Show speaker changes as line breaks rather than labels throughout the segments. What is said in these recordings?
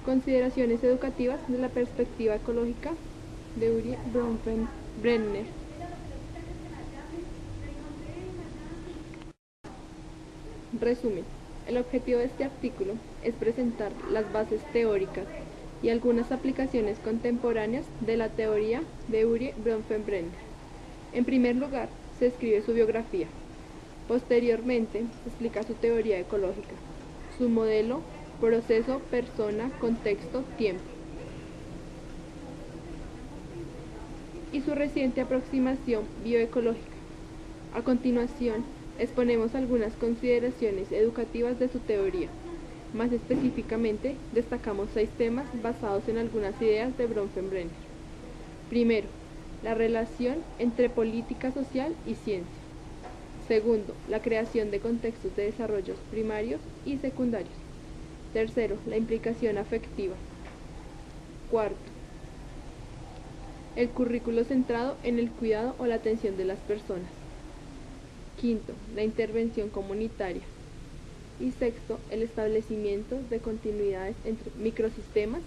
Consideraciones educativas de la perspectiva ecológica de Urie Bronfenbrenner. Resumen. El objetivo de este artículo es presentar las bases teóricas y algunas aplicaciones contemporáneas de la teoría de Urie Bronfenbrenner. En primer lugar, se escribe su biografía. Posteriormente, se explica su teoría ecológica, su modelo, proceso, persona, contexto, tiempo, y su reciente aproximación bioecológica. A continuación, exponemos algunas consideraciones educativas de su teoría. Más específicamente, destacamos 6 temas basados en algunas ideas de Bronfenbrenner. Primero, la relación entre política social y ciencia. Segundo, la creación de contextos de desarrollos primarios y secundarios. Tercero, la implicación afectiva. Cuarto, el currículo centrado en el cuidado o la atención de las personas. Quinto, la intervención comunitaria. Y sexto, el establecimiento de continuidades entre microsistemas,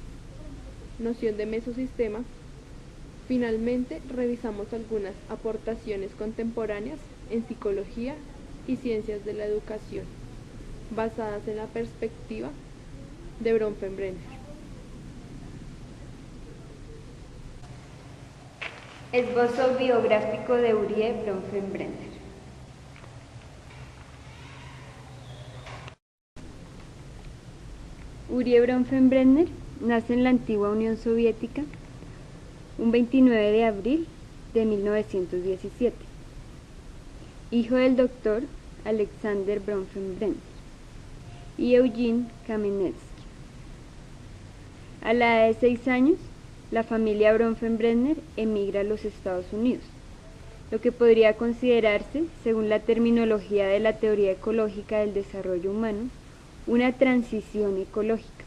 noción de mesosistema. Finalmente, revisamos algunas aportaciones contemporáneas en psicología y ciencias de la educación, basadas en la perspectiva de Bronfenbrenner.
Esbozo biográfico de Urie Bronfenbrenner. Urie Bronfenbrenner nace en la antigua Unión Soviética un 29 de abril de 1917, hijo del doctor Alexander Bronfenbrenner y Eugene Kamenetsky. A la edad de 6 años, la familia Bronfenbrenner emigra a los Estados Unidos, lo que podría considerarse, según la terminología de la teoría ecológica del desarrollo humano, una transición ecológica.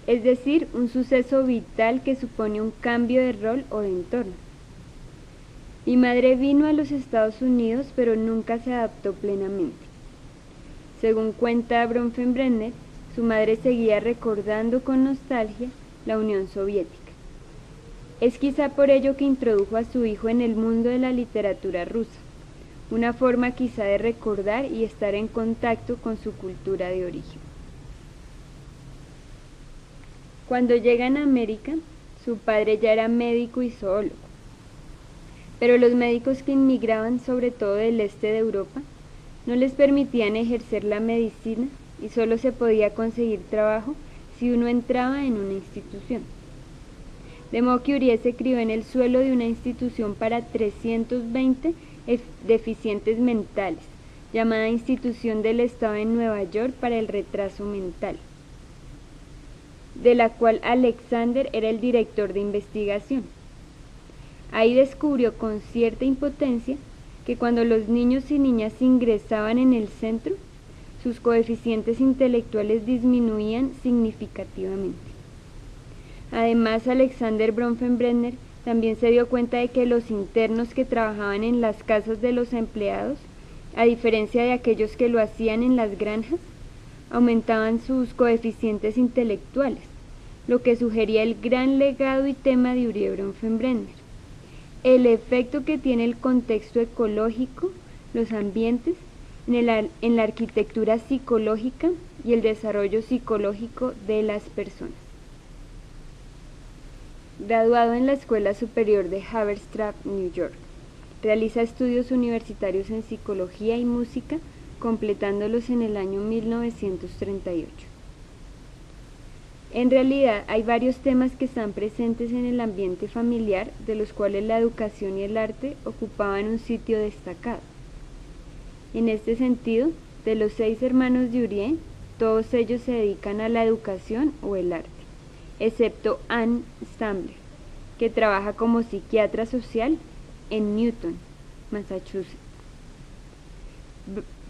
Es decir, un suceso vital que supone un cambio de rol o de entorno. Mi madre vino a los Estados Unidos, pero nunca se adaptó plenamente. Según cuenta Bronfenbrenner, su madre seguía recordando con nostalgia la Unión Soviética. Es quizá por ello que introdujo a su hijo en el mundo de la literatura rusa, una forma quizá de recordar y estar en contacto con su cultura de origen. Cuando llegan a América, su padre ya era médico y zoólogo, pero los médicos que inmigraban, sobre todo del este de Europa, no les permitían ejercer la medicina y solo se podía conseguir trabajo si uno entraba en una institución. De modo que Urie se crió en el suelo de una institución para 320 deficientes mentales, llamada Institución del Estado en Nueva York para el Retraso Mental, de la cual Alexander era el director de investigación. Ahí descubrió con cierta impotencia que cuando los niños y niñas ingresaban en el centro, sus coeficientes intelectuales disminuían significativamente. Además, Alexander Bronfenbrenner también se dio cuenta de que los internos que trabajaban en las casas de los empleados, a diferencia de aquellos que lo hacían en las granjas, aumentaban sus coeficientes intelectuales, lo que sugería el gran legado y tema de Urie Bronfenbrenner: el efecto que tiene el contexto ecológico, los ambientes, en la arquitectura psicológica y el desarrollo psicológico de las personas. Graduado en la Escuela Superior de Haverstraw, New York, realiza estudios universitarios en psicología y música, completándolos en el año 1938. En realidad, hay varios temas que están presentes en el ambiente familiar, de los cuales la educación y el arte ocupaban un sitio destacado. En este sentido, de los 6 hermanos de Urie, todos ellos se dedican a la educación o el arte, excepto Anne Stambler, que trabaja como psiquiatra social en Newton, Massachusetts.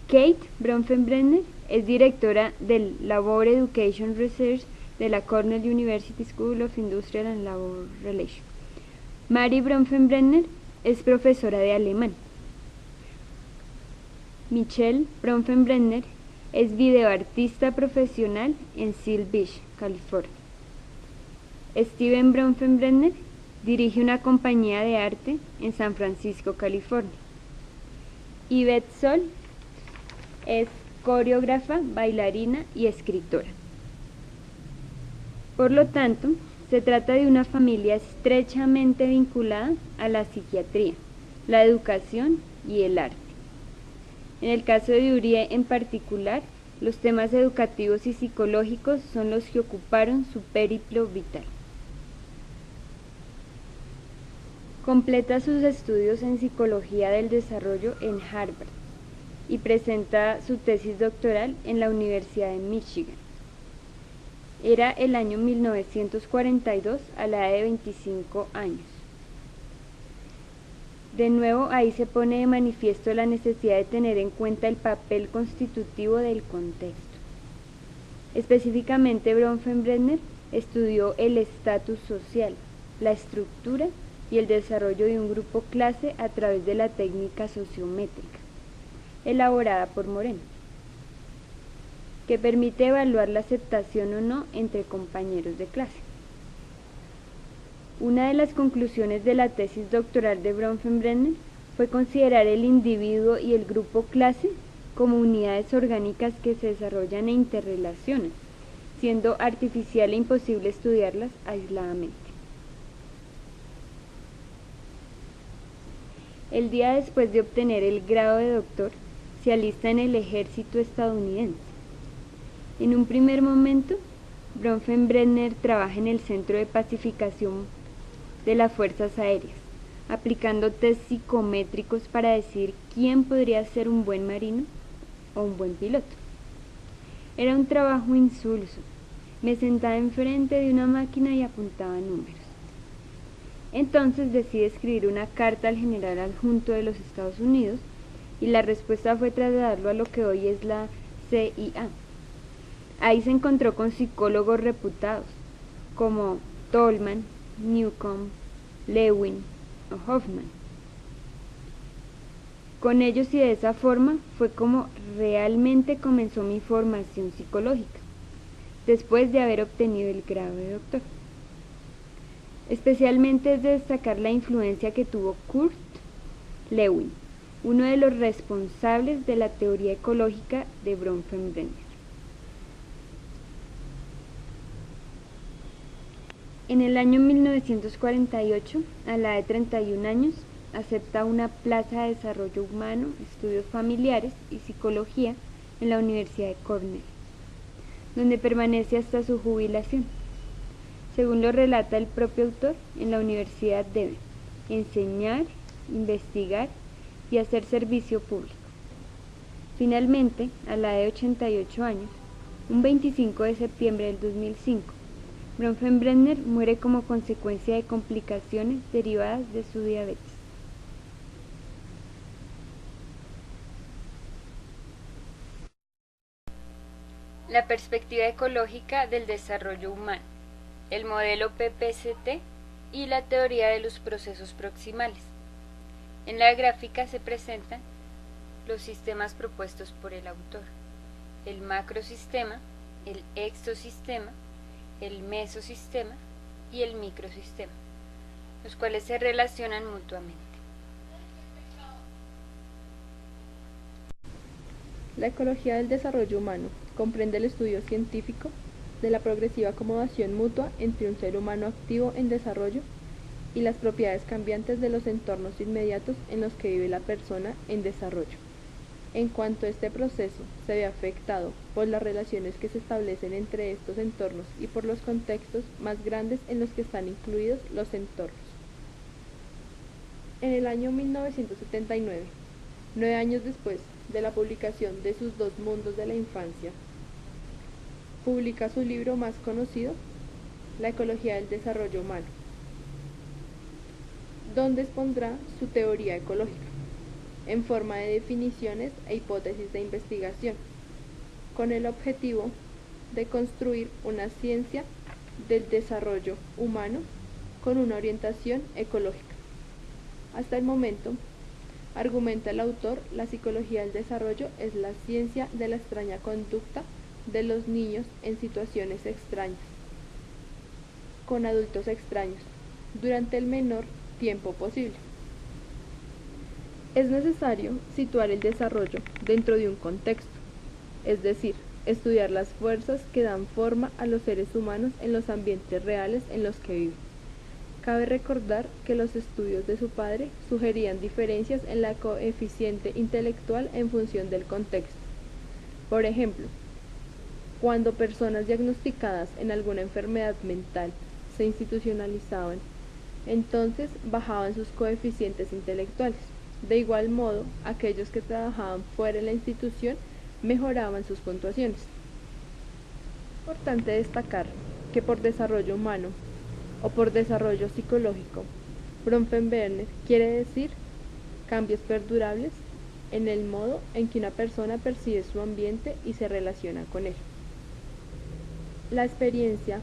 Kate Bronfenbrenner es directora del Labor Education Research de la Cornell University School of Industrial and Labor Relations. Mary Bronfenbrenner es profesora de alemán. Michelle Bronfenbrenner Es videoartista profesional en Seal Beach, California. Steven Bronfenbrenner dirige una compañía de arte en San Francisco, California. Yvette Sol es coreógrafa, bailarina y escritora. Por lo tanto, se trata de una familia estrechamente vinculada a la psiquiatría, la educación y el arte. En el caso de Urié en particular, los temas educativos y psicológicos son los que ocuparon su periplo vital. Completa sus estudios en Psicología del Desarrollo en Harvard y presenta su tesis doctoral en la Universidad de Michigan. Era el año 1942 a la edad de 25 años. De nuevo, ahí se pone de manifiesto la necesidad de tener en cuenta el papel constitutivo del contexto. Específicamente, Bronfenbrenner estudió el estatus social, la estructura y el desarrollo de un grupo clase a través de la técnica sociométrica, elaborada por Moreno, que permite evaluar la aceptación o no entre compañeros de clase. Una de las conclusiones de la tesis doctoral de Bronfenbrenner fue considerar el individuo y el grupo clase como unidades orgánicas que se desarrollan e interrelacionan, siendo artificial e imposible estudiarlas aisladamente. El día después de obtener el grado de doctor, se alista en el ejército estadounidense. En un primer momento, Bronfenbrenner trabaja en el Centro de Pacificación de las Fuerzas Aéreas, aplicando test psicométricos para decir quién podría ser un buen marino o un buen piloto. Era un trabajo insulso. Me sentaba enfrente de una máquina y apuntaba números. Entonces decide escribir una carta al general adjunto de los Estados Unidos y la respuesta fue trasladarlo a lo que hoy es la CIA. Ahí se encontró con psicólogos reputados como Tolman, Newcomb, Lewin o Hoffman. Con ellos y de esa forma fue como realmente comenzó mi formación psicológica, después de haber obtenido el grado de doctor. Especialmente es de destacar la influencia que tuvo Kurt Lewin, uno de los responsables de la teoría ecológica de Bronfenbrenner. En el año 1948, a la edad de 31 años, acepta una plaza de desarrollo humano, estudios familiares y psicología en la Universidad de Cornell, donde permanece hasta su jubilación. Según lo relata el propio autor, en la universidad debe enseñar, investigar y hacer servicio público. Finalmente, a la edad de 88 años, un 25 de septiembre del 2005, Bronfenbrenner muere como consecuencia de complicaciones derivadas de su diabetes. La perspectiva ecológica del desarrollo humano, el modelo PPCT y la teoría de los procesos proximales. En la gráfica se presentan los sistemas propuestos por el autor: el macrosistema, el exosistema, el mesosistema y el microsistema, los cuales se relacionan mutuamente.
La ecología del desarrollo humano comprende el estudio científico de la progresiva acomodación mutua entre un ser humano activo en desarrollo y las propiedades cambiantes de los entornos inmediatos en los que vive la persona en desarrollo. En cuanto este proceso se ve afectado por las relaciones que se establecen entre estos entornos y por los contextos más grandes en los que están incluidos los entornos. En el año 1979, 9 años después de la publicación de sus Dos mundos de la infancia, publica su libro más conocido, La ecología del desarrollo humano, donde expondrá su teoría ecológica, en forma de definiciones e hipótesis de investigación, con el objetivo de construir una ciencia del desarrollo humano con una orientación ecológica. Hasta el momento, Argumenta el autor, la psicología del desarrollo es la ciencia de la extraña conducta de los niños en situaciones extrañas, con adultos extraños, durante el menor tiempo posible. Es necesario situar el desarrollo dentro de un contexto, es decir, estudiar las fuerzas que dan forma a los seres humanos en los ambientes reales en los que viven. Cabe recordar que los estudios de su padre sugerían diferencias en la coeficiente intelectual en función del contexto. Por ejemplo, cuando personas diagnosticadas en alguna enfermedad mental se institucionalizaban, entonces bajaban sus coeficientes intelectuales. De igual modo, aquellos que trabajaban fuera de la institución mejoraban sus puntuaciones. Es importante destacar que por desarrollo humano o por desarrollo psicológico, Bronfenbrenner quiere decir cambios perdurables en el modo en que una persona percibe su ambiente y se relaciona con él. La experiencia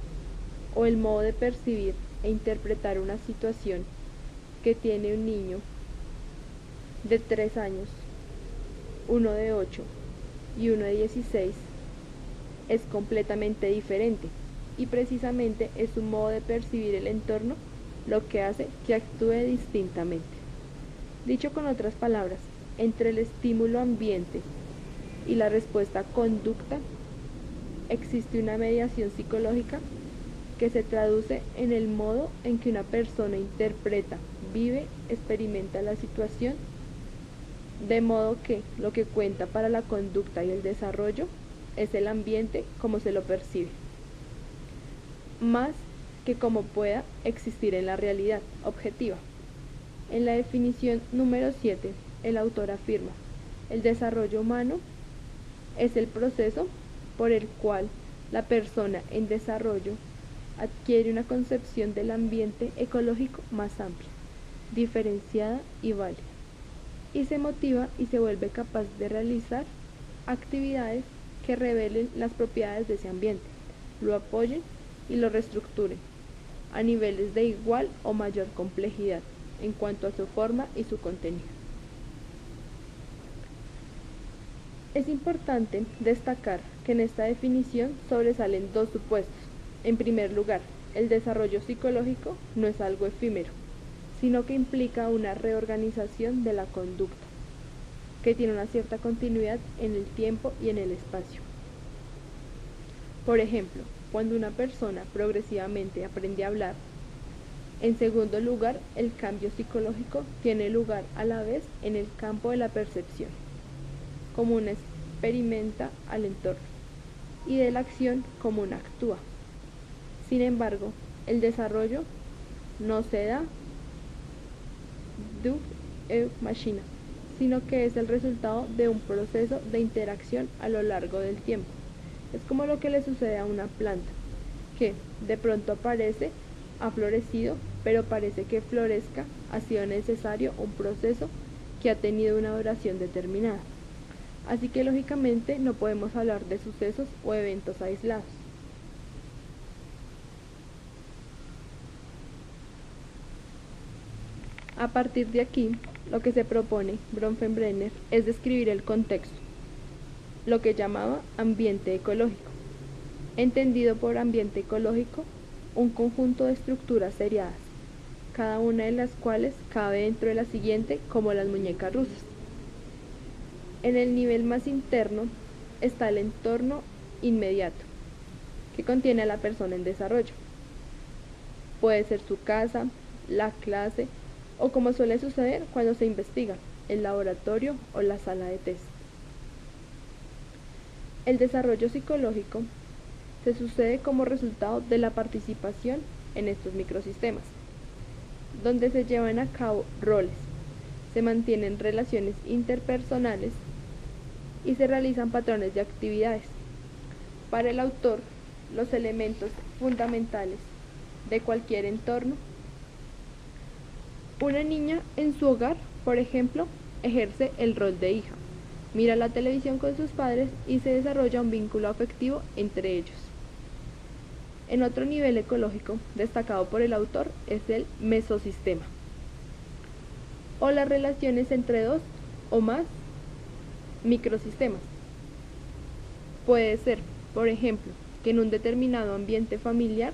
o el modo de percibir e interpretar una situación que tiene un niño de 3 años, uno de 8 y uno de 16 es completamente diferente. Y precisamente es su modo de percibir el entorno lo que hace que actúe distintamente. Dicho con otras palabras, entre el estímulo ambiente y la respuesta conducta existe una mediación psicológica que se traduce en el modo en que una persona interpreta, vive, experimenta la situación, de modo que lo que cuenta para la conducta y el desarrollo es el ambiente como se lo percibe, más que como pueda existir en la realidad objetiva. En la definición número 7, el autor afirma, el desarrollo humano es el proceso por el cual la persona en desarrollo adquiere una concepción del ambiente ecológico más amplia, diferenciada y válida, y se motiva y se vuelve capaz de realizar actividades que revelen las propiedades de ese ambiente, lo apoyen y lo reestructuren a niveles de igual o mayor complejidad en cuanto a su forma y su contenido. Es importante destacar que en esta definición sobresalen dos supuestos. En primer lugar, el desarrollo psicológico no es algo efímero, sino que implica una reorganización de la conducta, que tiene una cierta continuidad en el tiempo y en el espacio. Por ejemplo, cuando una persona progresivamente aprende a hablar. En segundo lugar, el cambio psicológico tiene lugar a la vez en el campo de la percepción, como una experimenta al entorno, y de la acción como una actúa. Sin embargo, el desarrollo no se da durch machina, sino que es el resultado de un proceso de interacción a lo largo del tiempo. Es como lo que le sucede a una planta, que de pronto aparece, ha florecido, pero parece que florezca ha sido necesario un proceso que ha tenido una duración determinada. Así que lógicamente no podemos hablar de sucesos o eventos aislados. A partir de aquí, lo que se propone Bronfenbrenner es describir el contexto, lo que llamaba ambiente ecológico. Entendido por ambiente ecológico, un conjunto de estructuras seriadas, cada una de las cuales cabe dentro de la siguiente como las muñecas rusas. En el nivel más interno está el entorno inmediato, que contiene a la persona en desarrollo. Puede ser su casa, la clase, o como suele suceder cuando se investiga, el laboratorio o la sala de test. El desarrollo psicológico se sucede como resultado de la participación en estos microsistemas, donde se llevan a cabo roles, se mantienen relaciones interpersonales y se realizan patrones de actividades. Para el autor, los elementos fundamentales de cualquier entorno. Una niña en su hogar, por ejemplo, ejerce el rol de hija, mira la televisión con sus padres y se desarrolla un vínculo afectivo entre ellos. En otro nivel ecológico, destacado por el autor, es el mesosistema. o las relaciones entre dos o más microsistemas. Puede ser, por ejemplo, que en un determinado ambiente familiar,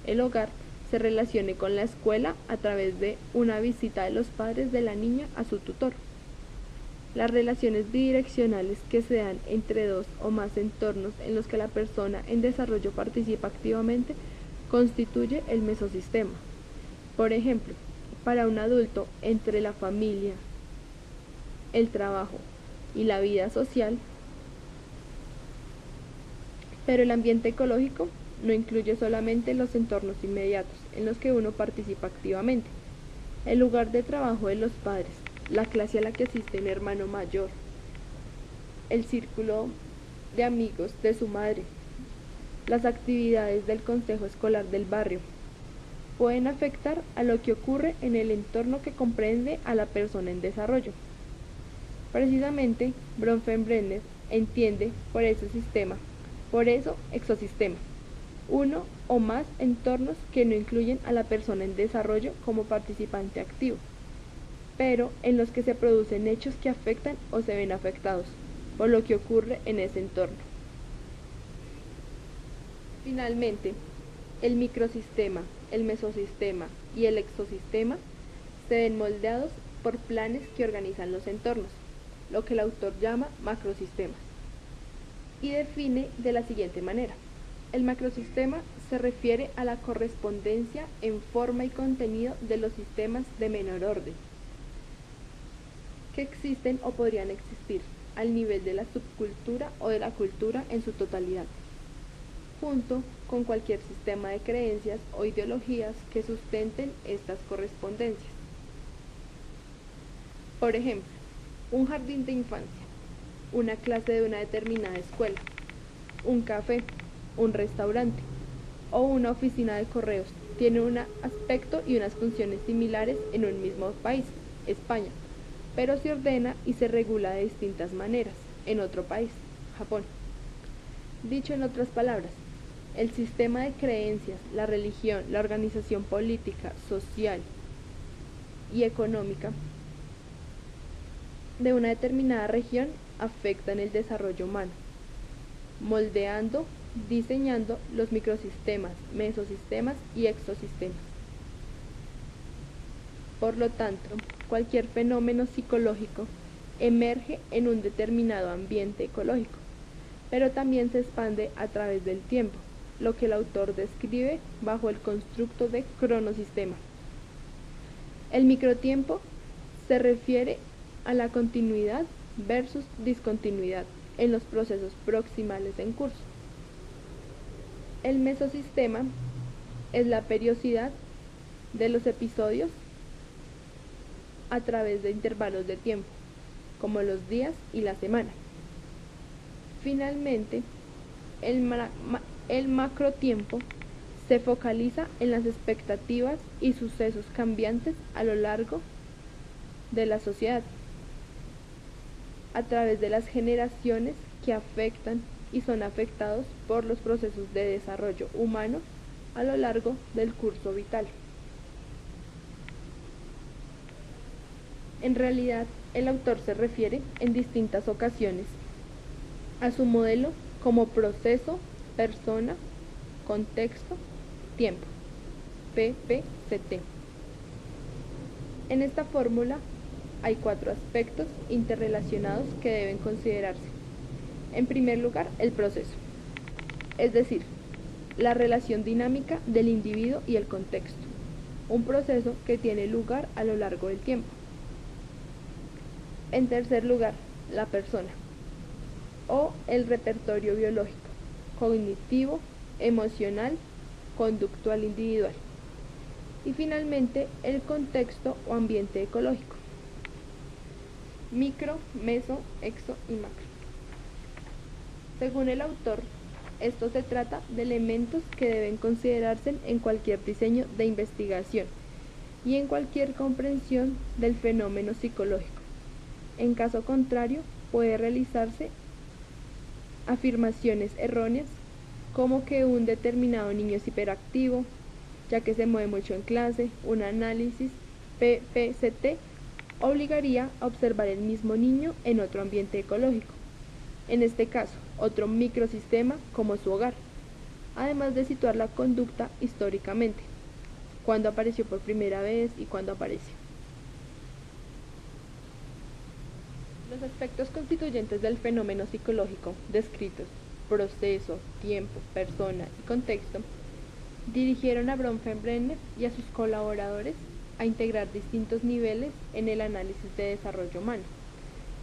el hogar se relacione con la escuela a través de una visita de los padres de la niña a su tutor. Las relaciones bidireccionales que se dan entre dos o más entornos en los que la persona en desarrollo participa activamente constituye el mesosistema. Por ejemplo, para un adulto, entre la familia, el trabajo y la vida social, pero el ambiente ecológico no incluye solamente los entornos inmediatos en los que uno participa activamente. El lugar de trabajo de los padres, la clase a la que asiste un hermano mayor, el círculo de amigos de su madre, las actividades del consejo escolar del barrio, pueden afectar a lo que ocurre en el entorno que comprende a la persona en desarrollo. Precisamente, Bronfenbrenner entiende por eso exosistema, uno o más entornos que no incluyen a la persona en desarrollo como participante activo, pero en los que se producen hechos que afectan o se ven afectados por lo que ocurre en ese entorno. Finalmente, el microsistema, el mesosistema y el exosistema se ven moldeados por planes que organizan los entornos, lo que el autor llama macrosistemas, y define de la siguiente manera. El macrosistema se refiere a la correspondencia en forma y contenido de los sistemas de menor orden que existen o podrían existir al nivel de la subcultura o de la cultura en su totalidad, junto con cualquier sistema de creencias o ideologías que sustenten estas correspondencias. Por ejemplo, un jardín de infancia, una clase de una determinada escuela, un café, un restaurante o una oficina de correos tienen un aspecto y unas funciones similares en un mismo país, España, pero se ordena y se regula de distintas maneras en otro país, Japón. Dicho en otras palabras, el sistema de creencias, la religión, la organización política, social y económica de una determinada región afectan el desarrollo humano, moldeando, diseñando los microsistemas, mesosistemas y exosistemas. Por lo tanto, cualquier fenómeno psicológico emerge en un determinado ambiente ecológico, pero también se expande a través del tiempo, lo que el autor describe bajo el constructo de cronosistema. El microtiempo se refiere a la continuidad versus discontinuidad en los procesos proximales en curso. El mesosistema es la periodicidad de los episodios a través de intervalos de tiempo, como los días y la semana. Finalmente, el macrotiempo se focaliza en las expectativas y sucesos cambiantes a lo largo de la sociedad, a través de las generaciones que afectan y son afectados por los procesos de desarrollo humano a lo largo del curso vital. En realidad, el autor se refiere en distintas ocasiones a su modelo como proceso, persona, contexto, tiempo, PPCT. En esta fórmula hay 4 aspectos interrelacionados que deben considerarse. En primer lugar, el proceso, es decir, la relación dinámica del individuo y el contexto, un proceso que tiene lugar a lo largo del tiempo. En tercer lugar, la persona, o el repertorio biológico, cognitivo, emocional, conductual individual. Y finalmente, el contexto o ambiente ecológico, micro, meso, exo y macro. Según el autor, esto se trata de elementos que deben considerarse en cualquier diseño de investigación y en cualquier comprensión del fenómeno psicológico. En caso contrario, puede realizarse afirmaciones erróneas como que un determinado niño es hiperactivo, ya que se mueve mucho en clase, un análisis PPCT obligaría a observar el mismo niño en otro ambiente ecológico, en este caso, otro microsistema como su hogar, además de situar la conducta históricamente, cuándo apareció por primera vez y cuándo aparece. Los aspectos constituyentes del fenómeno psicológico descritos, proceso, tiempo, persona y contexto, dirigieron a Bronfenbrenner y a sus colaboradores a integrar distintos niveles en el análisis de desarrollo humano,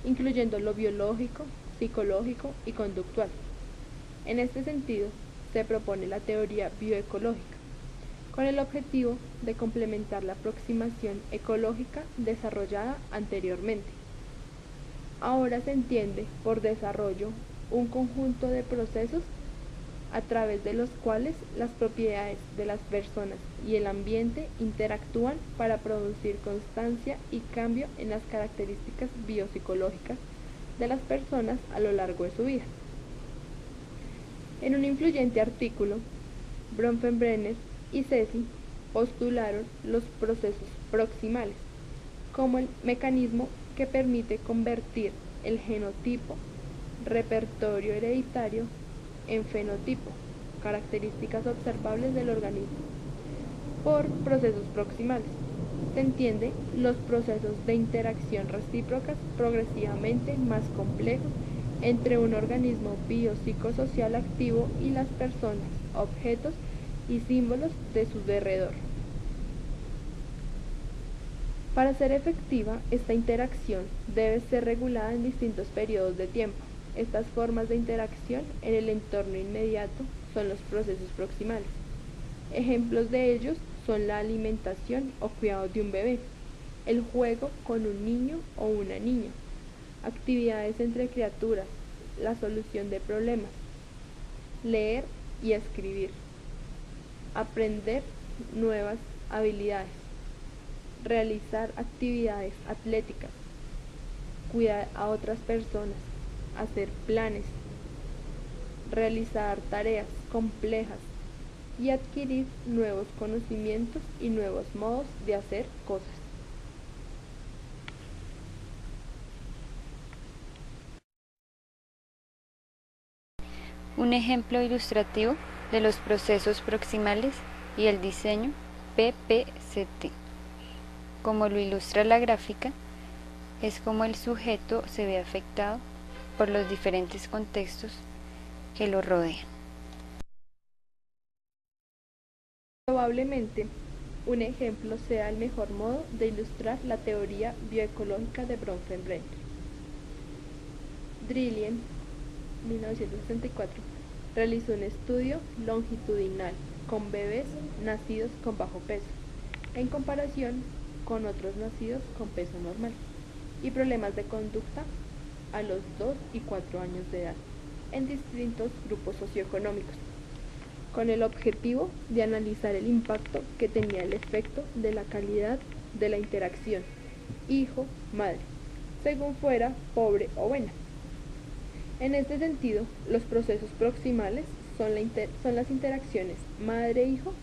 incluyendo lo biológico, psicológico y conductual. En este sentido, se propone la teoría bioecológica, con el objetivo de complementar la aproximación ecológica desarrollada anteriormente. Ahora se entiende por desarrollo un conjunto de procesos a través de los cuales las propiedades de las personas y el ambiente interactúan para producir constancia y cambio en las características biopsicológicas de las personas a lo largo de su vida. En un influyente artículo, Bronfenbrenner y Ceci postularon los procesos proximales como el mecanismo que permite convertir el genotipo, repertorio hereditario, en fenotipo, características observables del organismo. Por procesos proximales se entiende los procesos de interacción recíprocas progresivamente más complejos entre un organismo biopsicosocial activo y las personas, objetos y símbolos de su derredor. Para ser efectiva, esta interacción debe ser regulada en distintos periodos de tiempo. Estas formas de interacción en el entorno inmediato son los procesos proximales. Ejemplos de ellos son la alimentación o cuidado de un bebé, el juego con un niño o una niña, actividades entre criaturas, la solución de problemas, leer y escribir, aprender nuevas habilidades, realizar actividades atléticas, cuidar a otras personas, hacer planes, realizar tareas complejas y adquirir nuevos conocimientos y nuevos modos de hacer cosas.
Un ejemplo ilustrativo de los procesos proximales y el diseño PPCT. Como lo ilustra la gráfica, es como el sujeto se ve afectado por los diferentes contextos que lo rodean.
Probablemente, un ejemplo sea el mejor modo de ilustrar la teoría bioecológica de Bronfenbrenner. Drilien, 1964, realizó un estudio longitudinal con bebés nacidos con bajo peso, en comparación con otros nacidos con peso normal, y problemas de conducta a los 2 y 4 años de edad, en distintos grupos socioeconómicos, con el objetivo de analizar el impacto que tenía el efecto de la calidad de la interacción hijo-madre, según fuera pobre o buena. En este sentido, los procesos proximales son las interacciones madre-hijo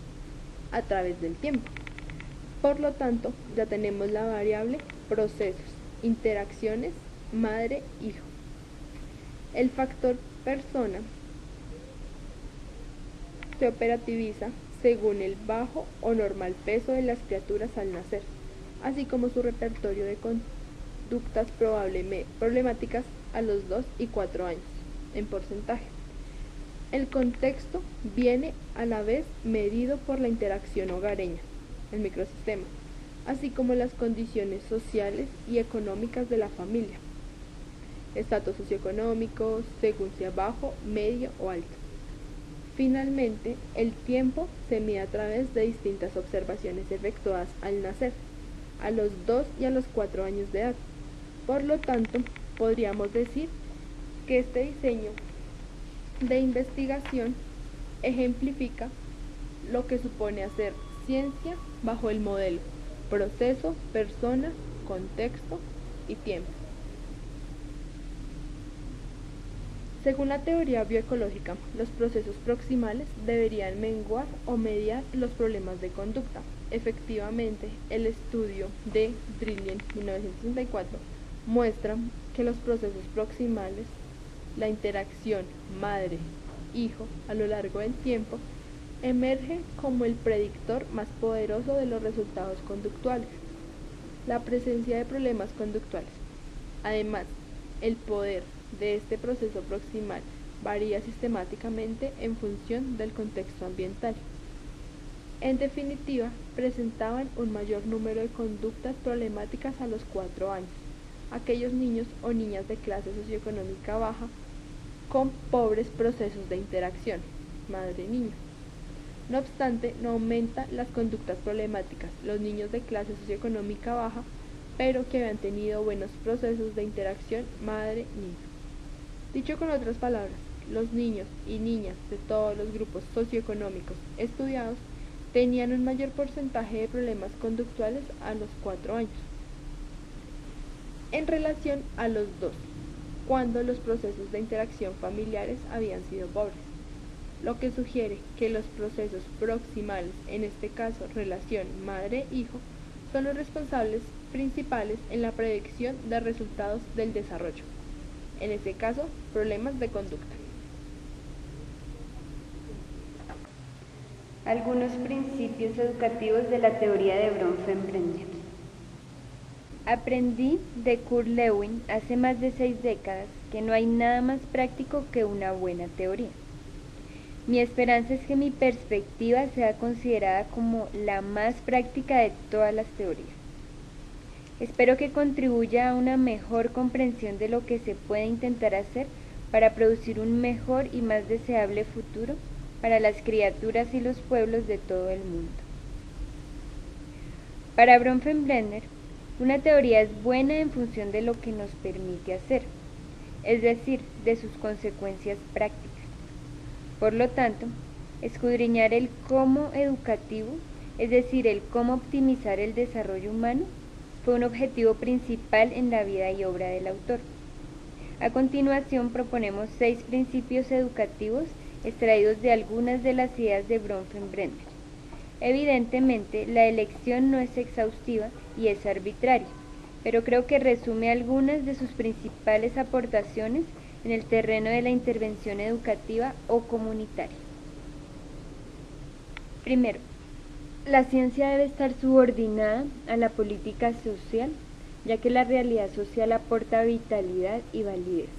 a través del tiempo. Por lo tanto, ya tenemos la variable procesos, interacciones madre-hijo. El factor persona se operativiza según el bajo o normal peso de las criaturas al nacer, así como su repertorio de conductas problemáticas a los 2 y 4 años, en porcentaje. El contexto viene a la vez medido por la interacción hogareña, el microsistema, así como las condiciones sociales y económicas de la familia, estatus socioeconómico, según sea bajo, medio o alto. Finalmente, el tiempo se mide a través de distintas observaciones efectuadas al nacer, a los 2 y a los 4 años de edad. Por lo tanto, podríamos decir que este diseño de investigación ejemplifica lo que supone hacer ciencia bajo el modelo proceso, persona, contexto y tiempo. Según la teoría bioecológica, los procesos proximales deberían menguar o mediar los problemas de conducta, Efectivamente, el estudio de Drillian 1964 muestra que los procesos proximales, la interacción madre-hijo a lo largo del tiempo, emerge como el predictor más poderoso de los resultados conductuales. La presencia de problemas conductuales. Además, el poder de este proceso proximal varía sistemáticamente en función del contexto ambiental. En definitiva, presentaban un mayor número de conductas problemáticas a los 4 años, aquellos niños o niñas de clase socioeconómica baja con pobres procesos de interacción, madre-niño. No obstante, no aumentan las conductas problemáticas los niños de clase socioeconómica baja, pero que habían tenido buenos procesos de interacción madre-niño. Dicho con otras palabras, los niños y niñas de todos los grupos socioeconómicos estudiados tenían un mayor porcentaje de problemas conductuales a los 4 años, en relación a los 2, cuando los procesos de interacción familiares habían sido pobres, lo que sugiere que los procesos proximales, en este caso relación madre-hijo, son los responsables principales en la predicción de resultados del desarrollo, en este caso, problemas de conducta.
Algunos principios educativos de la teoría de Bronfenbrenner. Aprendí de Kurt Lewin hace más de 6 décadas que no hay nada más práctico que una buena teoría. Mi esperanza es que mi perspectiva sea considerada como la más práctica de todas las teorías. Espero que contribuya a una mejor comprensión de lo que se puede intentar hacer para producir un mejor y más deseable futuro para las criaturas y los pueblos de todo el mundo. Para Bronfenbrenner, una teoría es buena en función de lo que nos permite hacer, es decir, de sus consecuencias prácticas. Por lo tanto, escudriñar el cómo educativo, es decir, el cómo optimizar el desarrollo humano, fue un objetivo principal en la vida y obra del autor. A continuación proponemos 6 principios educativos extraídos de algunas de las ideas de Bronfenbrenner. Evidentemente, la elección no es exhaustiva y es arbitraria, pero creo que resume algunas de sus principales aportaciones en el terreno de la intervención educativa o comunitaria. Primero, la ciencia debe estar subordinada a la política social, ya que la realidad social aporta vitalidad y validez.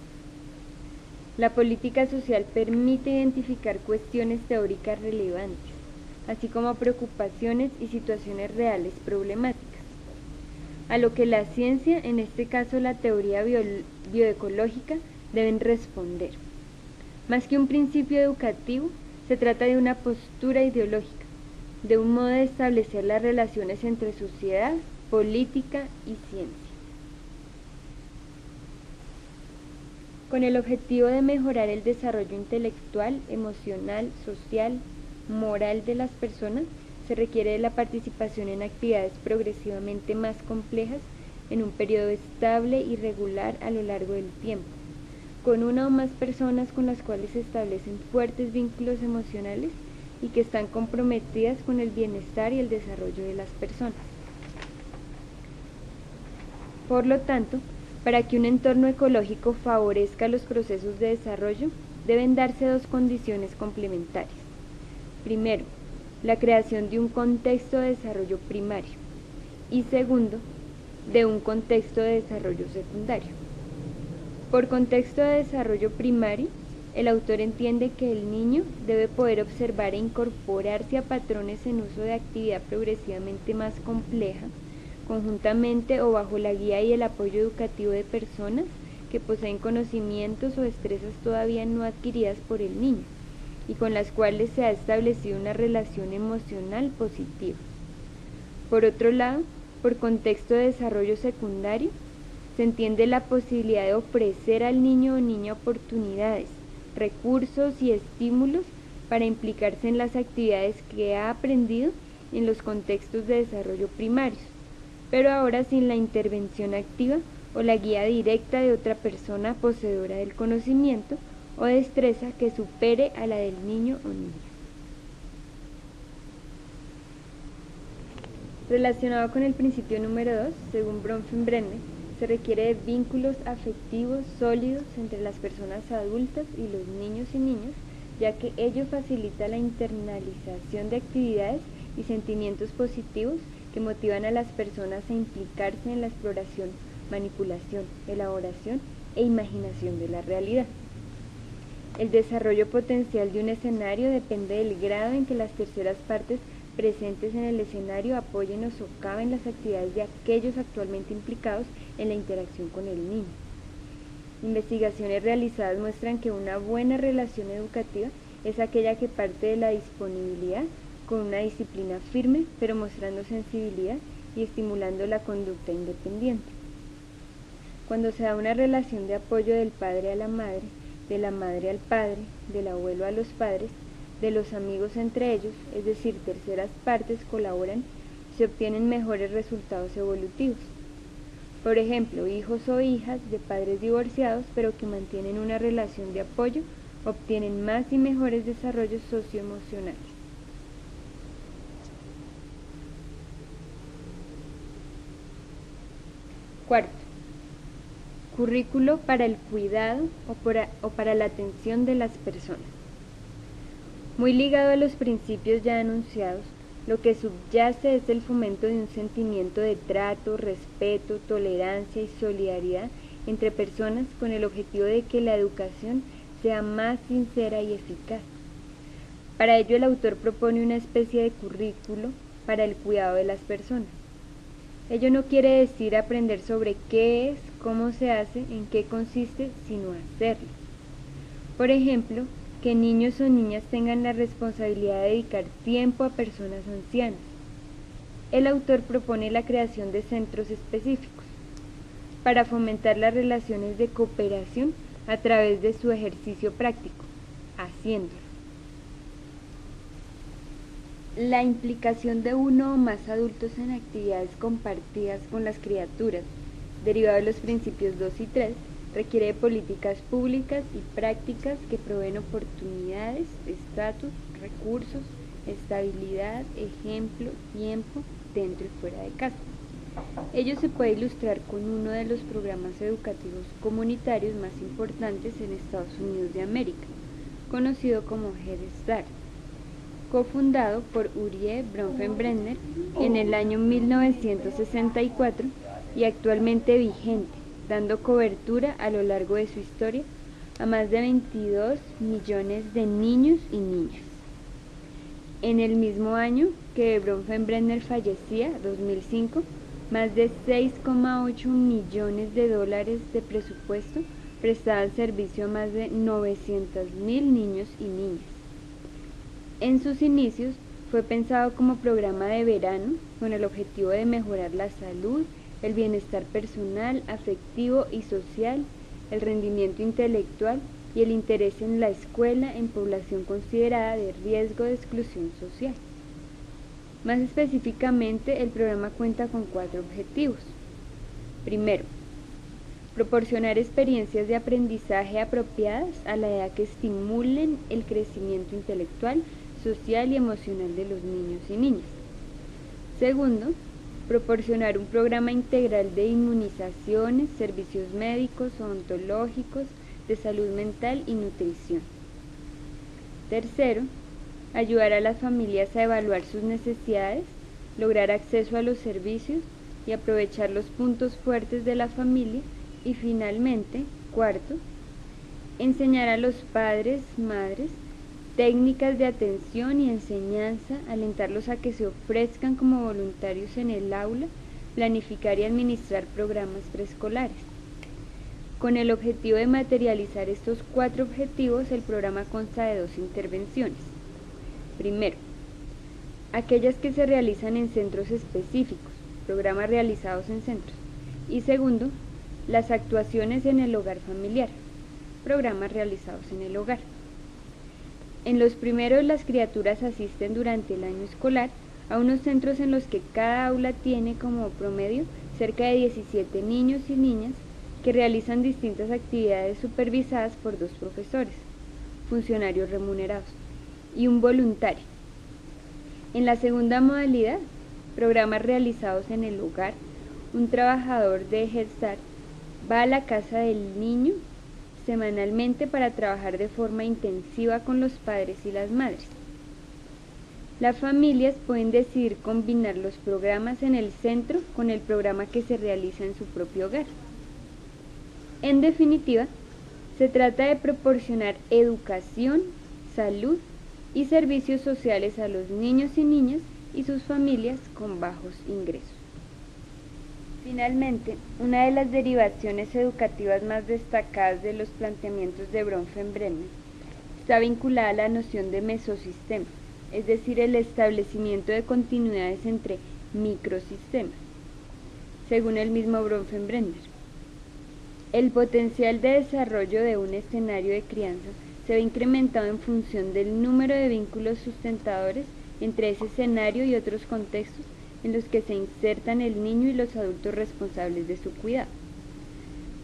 La política social permite identificar cuestiones teóricas relevantes, así como preocupaciones y situaciones reales problemáticas, a lo que la ciencia, en este caso la teoría bioecológica, deben responder. Más que un principio educativo, se trata de una postura ideológica, de un modo de establecer las relaciones entre sociedad, política y ciencia. Con el objetivo de mejorar el desarrollo intelectual, emocional, social, moral de las personas, se requiere de la participación en actividades progresivamente más complejas en un periodo estable y regular a lo largo del tiempo, con una o más personas con las cuales se establecen fuertes vínculos emocionales y que están comprometidas con el bienestar y el desarrollo de las personas. Por lo tanto, para que un entorno ecológico favorezca los procesos de desarrollo, deben darse 2 condiciones complementarias. Primero, la creación de un contexto de desarrollo primario y segundo, de un contexto de desarrollo secundario. Por contexto de desarrollo primario, el autor entiende que el niño debe poder observar e incorporarse a patrones en uso de actividad progresivamente más compleja, conjuntamente o bajo la guía y el apoyo educativo de personas que poseen conocimientos o destrezas todavía no adquiridas por el niño y con las cuales se ha establecido una relación emocional positiva. Por otro lado, por contexto de desarrollo secundario, se entiende la posibilidad de ofrecer al niño o niña oportunidades, recursos y estímulos para implicarse en las actividades que ha aprendido en los contextos de desarrollo primarios, pero ahora sin la intervención activa o la guía directa de otra persona poseedora del conocimiento o destreza que supere a la del niño o niña. Relacionado con el principio número 2, según Bronfenbrenner, se requiere de vínculos afectivos sólidos entre las personas adultas y los niños y niñas, ya que ello facilita la internalización de actividades y sentimientos positivos que motivan a las personas a implicarse en la exploración, manipulación, elaboración e imaginación de la realidad. El desarrollo potencial de un escenario depende del grado en que las terceras partes presentes en el escenario apoyen o socaven las actividades de aquellos actualmente implicados en la interacción con el niño. Investigaciones realizadas muestran que una buena relación educativa es aquella que parte de la disponibilidad con una disciplina firme, pero mostrando sensibilidad y estimulando la conducta independiente. Cuando se da una relación de apoyo del padre a la madre, de la madre al padre, del abuelo a los padres, de los amigos entre ellos, es decir, terceras partes colaboran, se obtienen mejores resultados evolutivos. Por ejemplo, hijos o hijas de padres divorciados, pero que mantienen una relación de apoyo, obtienen más y mejores desarrollos socioemocionales. Cuarto, currículo para el cuidado o para la atención de las personas. Muy ligado a los principios ya anunciados, lo que subyace es el fomento de un sentimiento de trato, respeto, tolerancia y solidaridad entre personas con el objetivo de que la educación sea más sincera y eficaz. Para ello el autor propone una especie de currículo para el cuidado de las personas. Ello no quiere decir aprender sobre qué es, cómo se hace, en qué consiste, sino hacerlo. Por ejemplo, que niños o niñas tengan la responsabilidad de dedicar tiempo a personas ancianas. El autor propone la creación de centros específicos para fomentar las relaciones de cooperación a través de su ejercicio práctico, haciéndolo. La implicación de uno o más adultos en actividades compartidas con las criaturas, derivado de los principios 2 y 3, requiere de políticas públicas y prácticas que proveen oportunidades, estatus, recursos, estabilidad, ejemplo, tiempo, dentro y fuera de casa. Ello se puede ilustrar con uno de los programas educativos comunitarios más importantes en Estados Unidos de América, conocido como Head Start, cofundado por Urie Bronfenbrenner en el año 1964 y actualmente vigente, dando cobertura a lo largo de su historia a más de 22 millones de niños y niñas. En el mismo año que Bronfenbrenner fallecía, 2005, más de 6,8 millones de dólares de presupuesto prestaban servicio a más de 900,000 niños y niñas. En sus inicios fue pensado como programa de verano con el objetivo de mejorar la salud, el bienestar personal, afectivo y social, el rendimiento intelectual y el interés en la escuela en población considerada de riesgo de exclusión social. Más específicamente, el programa cuenta con 4 objetivos. Primero, proporcionar experiencias de aprendizaje apropiadas a la edad que estimulen el crecimiento intelectual, social y emocional de los niños y niñas. Segundo, proporcionar un programa integral de inmunizaciones, servicios médicos, odontológicos, de salud mental y nutrición. Tercero, ayudar a las familias a evaluar sus necesidades, lograr acceso a los servicios y aprovechar los puntos fuertes de la familia. Y finalmente, cuarto, enseñar a los padres, madres, técnicas de atención y enseñanza, alentarlos a que se ofrezcan como voluntarios en el aula, planificar y administrar programas preescolares. Con el objetivo de materializar estos 4 objetivos, el programa consta de 2 intervenciones. Primero, aquellas que se realizan en centros específicos, programas realizados en centros. Y segundo, las actuaciones en el hogar familiar, programas realizados en el hogar. En los primeros, las criaturas asisten durante el año escolar a unos centros en los que cada aula tiene como promedio cerca de 17 niños y niñas que realizan distintas actividades supervisadas por 2 profesores, funcionarios remunerados, y un voluntario. En la segunda modalidad, programas realizados en el hogar, un trabajador de Head va a la casa del niño semanalmente para trabajar de forma intensiva con los padres y las madres. Las familias pueden decidir combinar los programas en el centro con el programa que se realiza en su propio hogar. En definitiva, se trata de proporcionar educación, salud y servicios sociales a los niños y niñas y sus familias con bajos ingresos. Finalmente, una de las derivaciones educativas más destacadas de los planteamientos de Bronfenbrenner está vinculada a la noción de mesosistema, es decir, el establecimiento de continuidades entre microsistemas, según el mismo Bronfenbrenner. El potencial de desarrollo de un escenario de crianza se ve incrementado en función del número de vínculos sustentadores entre ese escenario y otros contextos en los que se insertan el niño y los adultos responsables de su cuidado.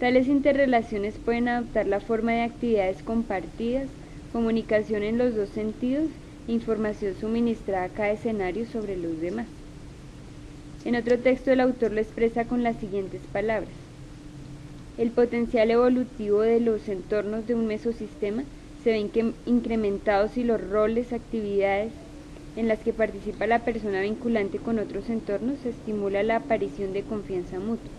Tales interrelaciones pueden adoptar la forma de actividades compartidas, comunicación en los dos sentidos e información suministrada a cada escenario sobre los demás. En otro texto el autor lo expresa con las siguientes palabras: el potencial evolutivo de los entornos de un mesosistema se ve incrementado si los roles, actividades en las que participa la persona vinculante con otros entornos estimula la aparición de confianza mutua,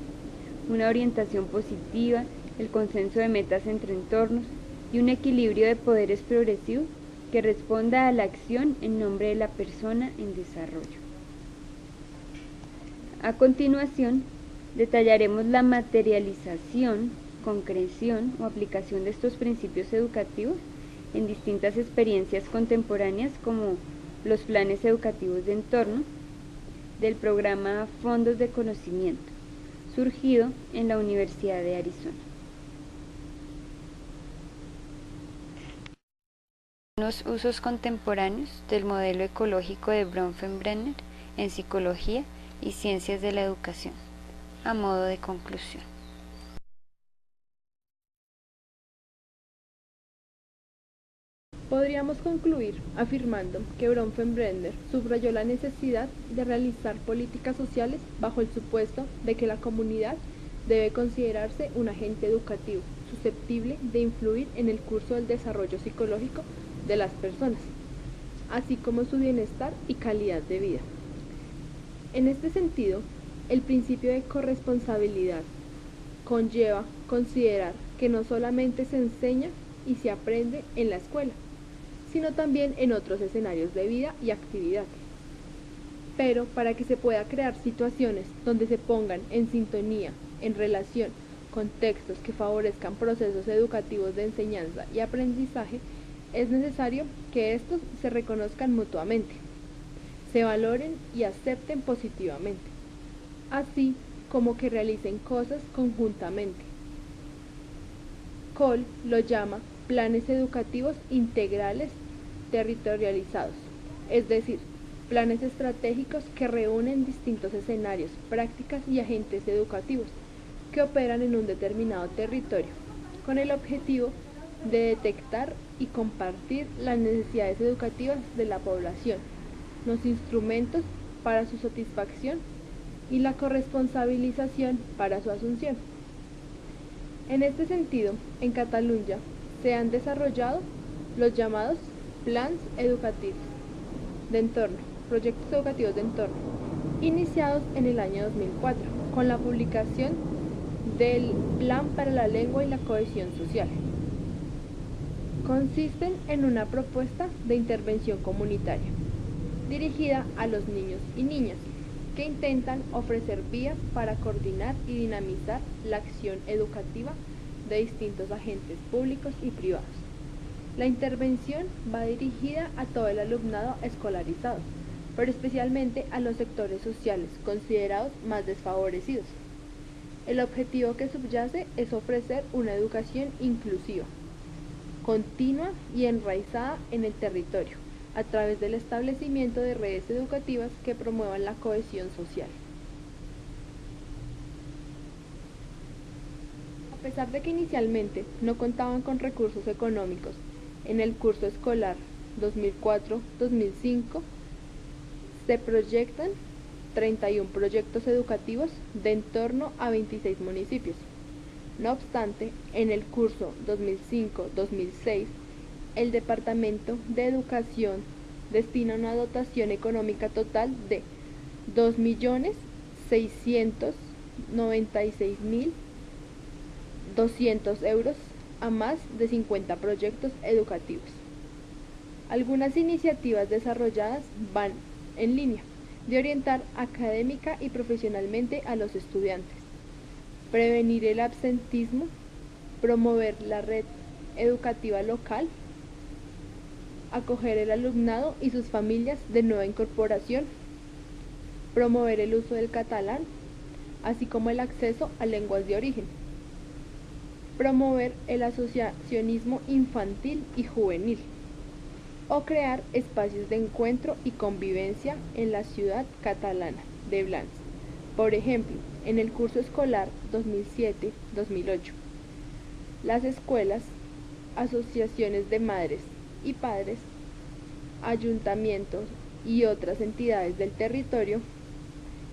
una orientación positiva, el consenso de metas entre entornos y un equilibrio de poderes progresivo que responda a la acción en nombre de la persona en desarrollo. A continuación, detallaremos la materialización, concreción o aplicación de estos principios educativos en distintas experiencias contemporáneas como los planes educativos de entorno del programa Fondos de Conocimiento, surgido en la Universidad de Arizona. Los usos contemporáneos del modelo ecológico de Bronfenbrenner en psicología y ciencias de la educación, a modo de conclusión.
Podríamos concluir afirmando que Bronfenbrenner subrayó la necesidad de realizar políticas sociales bajo el supuesto de que la comunidad debe considerarse un agente educativo susceptible de influir en el curso del desarrollo psicológico de las personas, así como su bienestar y calidad de vida. En este sentido, el principio de corresponsabilidad conlleva considerar que no solamente se enseña y se aprende en la escuela, sino también en otros escenarios de vida y actividad. Pero para que se pueda crear situaciones donde se pongan en sintonía, en relación, contextos que favorezcan procesos educativos de enseñanza y aprendizaje, es necesario que estos se reconozcan mutuamente, se valoren y acepten positivamente, así como que realicen cosas conjuntamente. Cole lo llama planes educativos integrales territorializados, es decir, planes estratégicos que reúnen distintos escenarios, prácticas y agentes educativos que operan en un determinado territorio, con el objetivo de detectar y compartir las necesidades educativas de la población, los instrumentos para su satisfacción y la corresponsabilización para su asunción. En este sentido, en Cataluña se han desarrollado los llamados plans educativos de entorno, proyectos educativos de entorno, iniciados en el año 2004, con la publicación del Plan para la Lengua y la Cohesión Social. Consisten en una propuesta de intervención comunitaria, dirigida a los niños y niñas, que intentan ofrecer vías para coordinar y dinamizar la acción educativa de distintos agentes públicos y privados. La intervención va dirigida a todo el alumnado escolarizado, pero especialmente a los sectores sociales considerados más desfavorecidos. El objetivo que subyace es ofrecer una educación inclusiva, continua y enraizada en el territorio, a través del establecimiento de redes educativas que promuevan la cohesión social. A pesar de que inicialmente no contaban con recursos económicos en el curso escolar 2004-2005, se proyectan 31 proyectos educativos de en torno a 26 municipios. No obstante, en el curso 2005-2006, el Departamento de Educación destina una dotación económica total de 2.696.200 euros a más de 50 proyectos educativos. Algunas iniciativas desarrolladas van en línea de orientar académica y profesionalmente a los estudiantes, prevenir el absentismo, promover la red educativa local, acoger el alumnado y sus familias de nueva incorporación, promover el uso del catalán, así como el acceso a lenguas de origen, promover el asociacionismo infantil y juvenil, o crear espacios de encuentro y convivencia en la ciudad catalana de Blanes. Por ejemplo, en el curso escolar 2007-2008, las escuelas, asociaciones de madres y padres, ayuntamientos y otras entidades del territorio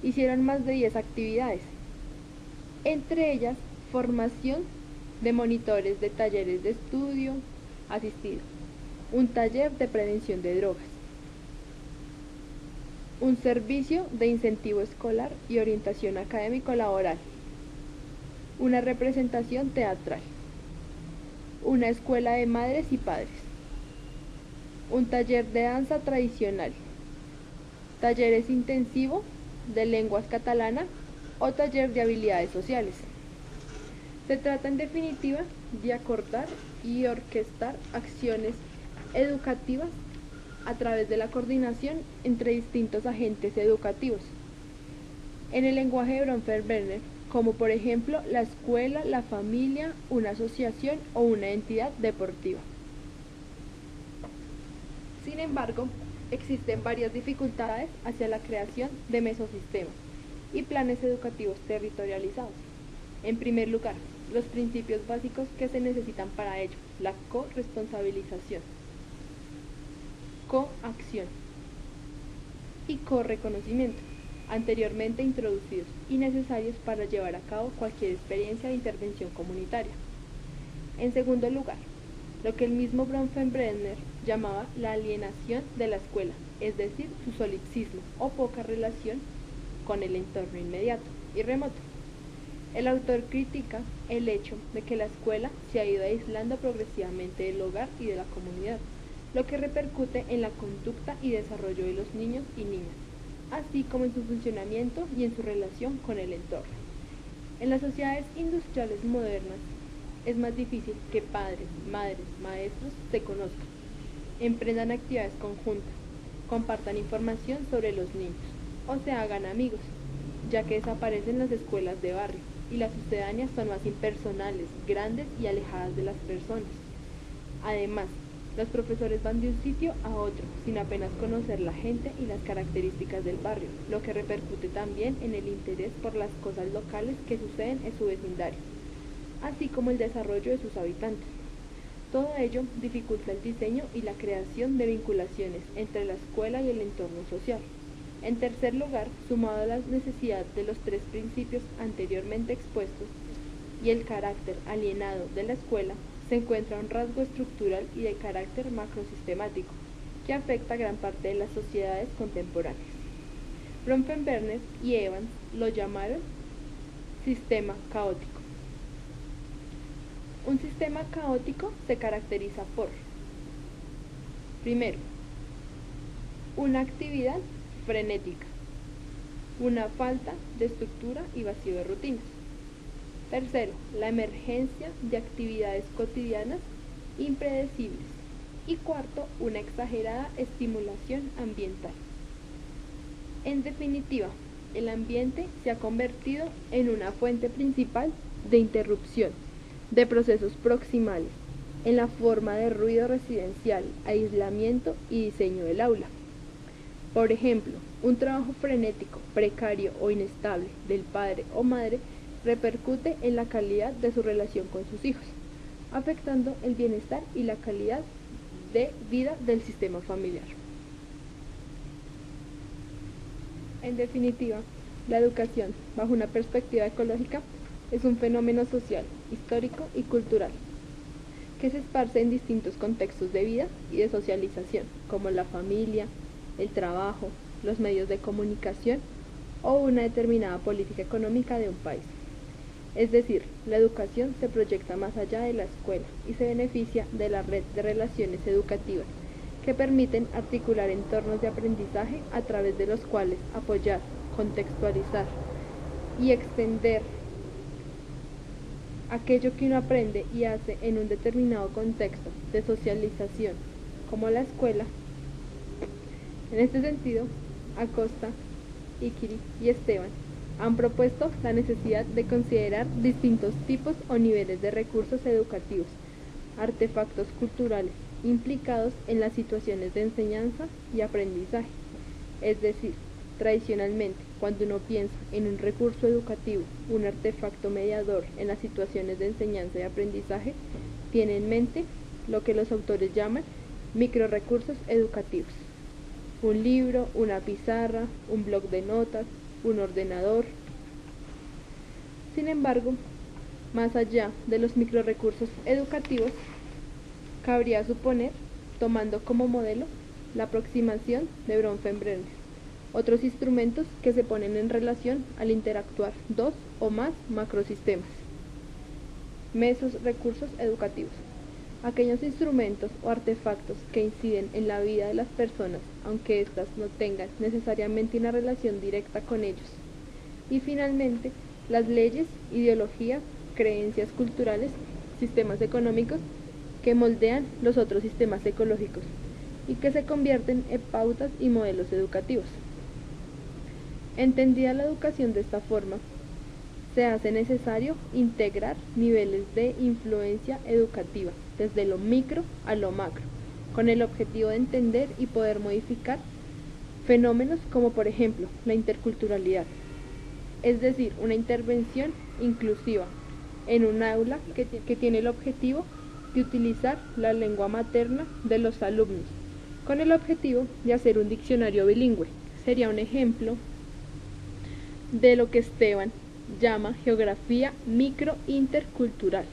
hicieron más de 10 actividades, entre ellas formación de monitores de talleres de estudio asistido, un taller de prevención de drogas, un servicio de incentivo escolar y orientación académico-laboral, una representación teatral, una escuela de madres y padres, un taller de danza tradicional, talleres intensivos de lenguas catalana o taller de habilidades sociales. Se trata en definitiva de acordar y orquestar acciones educativas a través de la coordinación entre distintos agentes educativos. En el lenguaje de Bronfenbrenner, como por ejemplo la escuela, la familia, una asociación o una entidad deportiva. Sin embargo, existen varias dificultades hacia la creación de mesosistemas y planes educativos territorializados. En primer lugar, los principios básicos que se necesitan para ello, la corresponsabilización, coacción y correconocimiento, anteriormente introducidos y necesarios para llevar a cabo cualquier experiencia de intervención comunitaria. En segundo lugar, lo que el mismo Bronfenbrenner llamaba la alienación de la escuela, es decir, su solipsismo o poca relación con el entorno inmediato y remoto. El autor critica el hecho de que la escuela se ha ido aislando progresivamente del hogar y de la comunidad, lo que repercute en la conducta y desarrollo de los niños y niñas, así como en su funcionamiento y en su relación con el entorno. En las sociedades industriales modernas es más difícil que padres, madres, maestros se conozcan, emprendan actividades conjuntas, compartan información sobre los niños o se hagan amigos, ya que desaparecen las escuelas de barrio y las sucedáneas son más impersonales, grandes y alejadas de las personas. Además, los profesores van de un sitio a otro, sin apenas conocer la gente y las características del barrio, lo que repercute también en el interés por las cosas locales que suceden en su vecindario, así como el desarrollo de sus habitantes. Todo ello dificulta el diseño y la creación de vinculaciones entre la escuela y el entorno social. En tercer lugar, sumado a la necesidad de los tres principios anteriormente expuestos y el carácter alienado de la escuela, se encuentra un rasgo estructural y de carácter macrosistemático que afecta a gran parte de las sociedades contemporáneas. Bronfenbrenner y Evans lo llamaron sistema caótico. Un sistema caótico se caracteriza por, primero, una actividad frenética, una falta de estructura y vacío de rutinas. Tercero, la emergencia de actividades cotidianas impredecibles. Y cuarto, una exagerada estimulación ambiental. En definitiva, el ambiente se ha convertido en una fuente principal de interrupción de procesos proximales en la forma de ruido residencial, aislamiento y diseño del aula. Por ejemplo, un trabajo frenético, precario o inestable del padre o madre repercute en la calidad de su relación con sus hijos, afectando el bienestar y la calidad de vida del sistema familiar. En definitiva, la educación, bajo una perspectiva ecológica, es un fenómeno social, histórico y cultural, que se esparce en distintos contextos de vida y de socialización, como la familia, el trabajo, los medios de comunicación o una determinada política económica de un país. Es decir, la educación se proyecta más allá de la escuela y se beneficia de la red de relaciones educativas que permiten articular entornos de aprendizaje a través de los cuales apoyar, contextualizar y extender aquello que uno aprende y hace en un determinado contexto de socialización, como la escuela. En este sentido, Acosta, Ikiri y Esteban han propuesto la necesidad de considerar distintos tipos o niveles de recursos educativos, artefactos culturales implicados en las situaciones de enseñanza y aprendizaje. Es decir, tradicionalmente, cuando uno piensa en un recurso educativo, un artefacto mediador en las situaciones de enseñanza y aprendizaje, tiene en mente lo que los autores llaman microrrecursos educativos. Un libro, una pizarra, un bloc de notas, un ordenador. Sin embargo, más allá de los microrrecursos educativos, cabría suponer, tomando como modelo, la aproximación de Bronfenbrenner, otros instrumentos que se ponen en relación al interactuar dos o más macrosistemas. Mesorrecursos educativos. Aquellos instrumentos o artefactos que inciden en la vida de las personas, aunque éstas no tengan necesariamente una relación directa con ellos. Y finalmente, las leyes, ideologías, creencias culturales, sistemas económicos que moldean los otros sistemas ecológicos y que se convierten en pautas y modelos educativos. Entendida la educación de esta forma, se hace necesario integrar niveles de influencia educativa, desde lo micro a lo macro, con el objetivo de entender y poder modificar fenómenos como por ejemplo la interculturalidad, es decir, una intervención inclusiva en un aula que tiene el objetivo de utilizar la lengua materna de los alumnos, con el objetivo de hacer un diccionario bilingüe. Sería un ejemplo de lo que Esteban llama geografía microintercultural,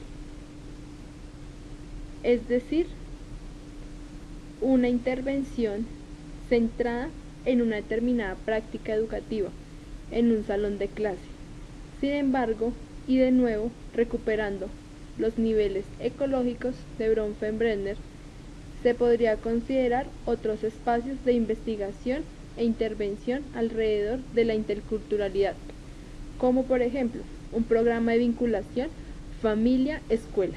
es decir, una intervención centrada en una determinada práctica educativa en un salón de clase. Sin embargo, y de nuevo recuperando los niveles ecológicos de Bronfenbrenner, se podría considerar otros espacios de investigación e intervención alrededor de la interculturalidad, como por ejemplo un programa de vinculación familia-escuela.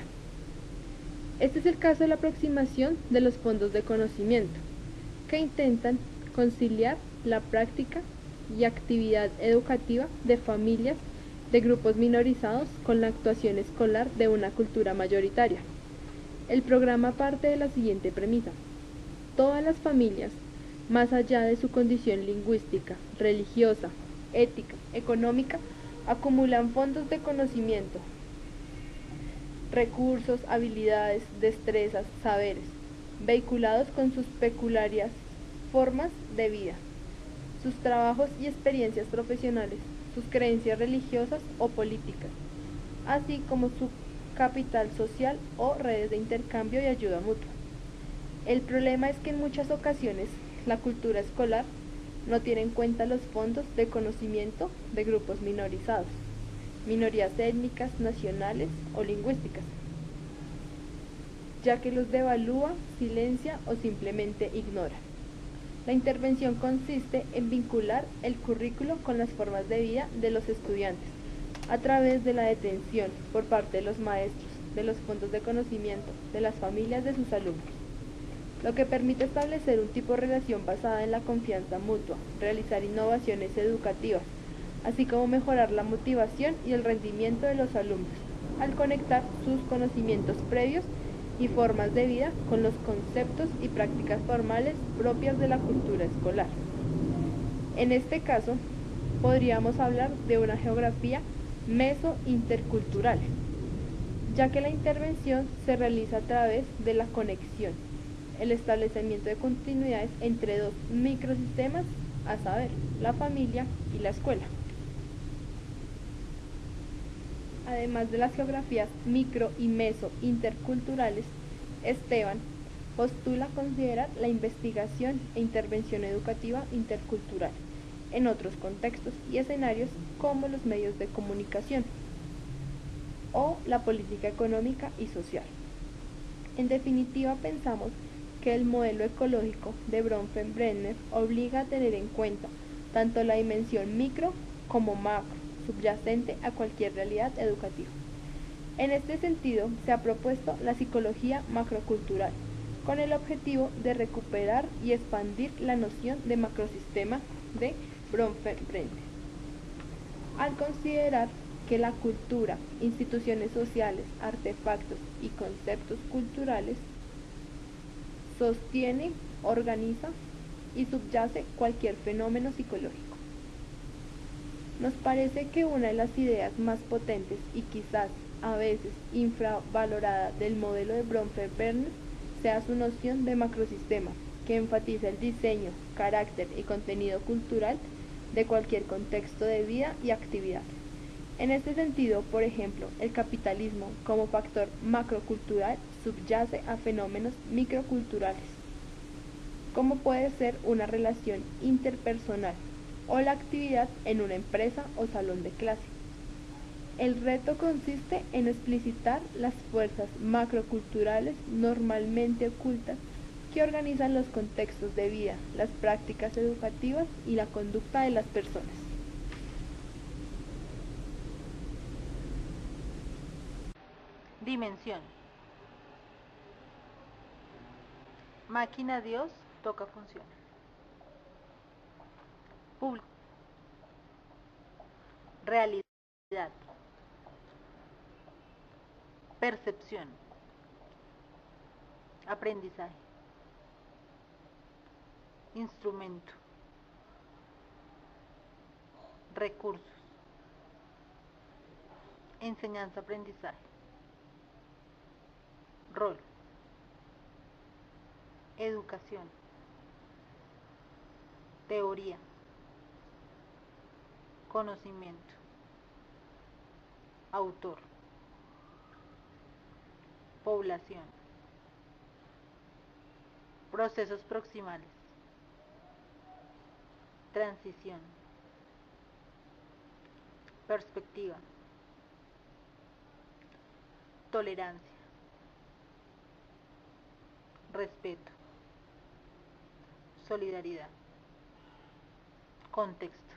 Este es el caso de la aproximación de los fondos de conocimiento, que intentan conciliar la práctica y actividad educativa de familias de grupos minorizados con la actuación escolar de una cultura mayoritaria. El programa parte de la siguiente premisa: todas las familias, más allá de su condición lingüística, religiosa, ética, económica, acumulan fondos de conocimiento, recursos, habilidades, destrezas, saberes, vehiculados con sus peculiares formas de vida, sus trabajos y experiencias profesionales, sus creencias religiosas o políticas, así como su capital social o redes de intercambio y ayuda mutua. El problema es que en muchas ocasiones la cultura escolar no tiene en cuenta los fondos de conocimiento de grupos minorizados, minorías étnicas, nacionales o lingüísticas, ya que los devalúa, silencia o simplemente ignora. La intervención consiste en vincular el currículo con las formas de vida de los estudiantes, a través de la detención por parte de los maestros, de los fondos de conocimiento, de las familias de sus alumnos, lo que permite establecer un tipo de relación basada en la confianza mutua, realizar innovaciones educativas, así como mejorar la motivación y el rendimiento de los alumnos, al conectar sus conocimientos previos y formas de vida con los conceptos y prácticas formales propias de la cultura escolar. En este caso, podríamos hablar de una geografía meso-intercultural, ya que la intervención se realiza a través de la conexión, el establecimiento de continuidades entre dos microsistemas a saber, la familia y la escuela. Además de las geografías micro y meso interculturales, Esteban postula considerar la investigación e intervención educativa intercultural en otros contextos y escenarios como los medios de comunicación o la política económica y social. En definitiva, pensamos que el modelo ecológico de Bronfenbrenner obliga a tener en cuenta tanto la dimensión micro como macro, subyacente a cualquier realidad educativa. En este sentido, se ha propuesto la psicología macrocultural, con el objetivo de recuperar y expandir la noción de macrosistema de Bronfenbrenner. Al considerar que la cultura, instituciones sociales, artefactos y conceptos culturales sostiene, organiza y subyace cualquier fenómeno psicológico. Nos parece que una de las ideas más potentes y quizás a veces infravalorada del modelo de Bronfenbrenner sea su noción de macrosistema, que enfatiza el diseño, carácter y contenido cultural de cualquier contexto de vida y actividad. En este sentido, por ejemplo, el capitalismo como factor macrocultural subyace a fenómenos microculturales, como puede ser una relación interpersonal o la actividad en una empresa o salón de clase. El reto consiste en explicitar las fuerzas macroculturales normalmente ocultas que organizan los contextos de vida, las prácticas educativas y la conducta de las personas.
Dimensión. Máquina Dios toca función. Público. Realidad. Percepción. Aprendizaje. Instrumento. Recursos. Enseñanza-aprendizaje. Rol. Educación. Teoría. Conocimiento. Autor. Población. Procesos proximales. Transición. Perspectiva. Tolerancia. Respeto. Solidaridad. Contexto.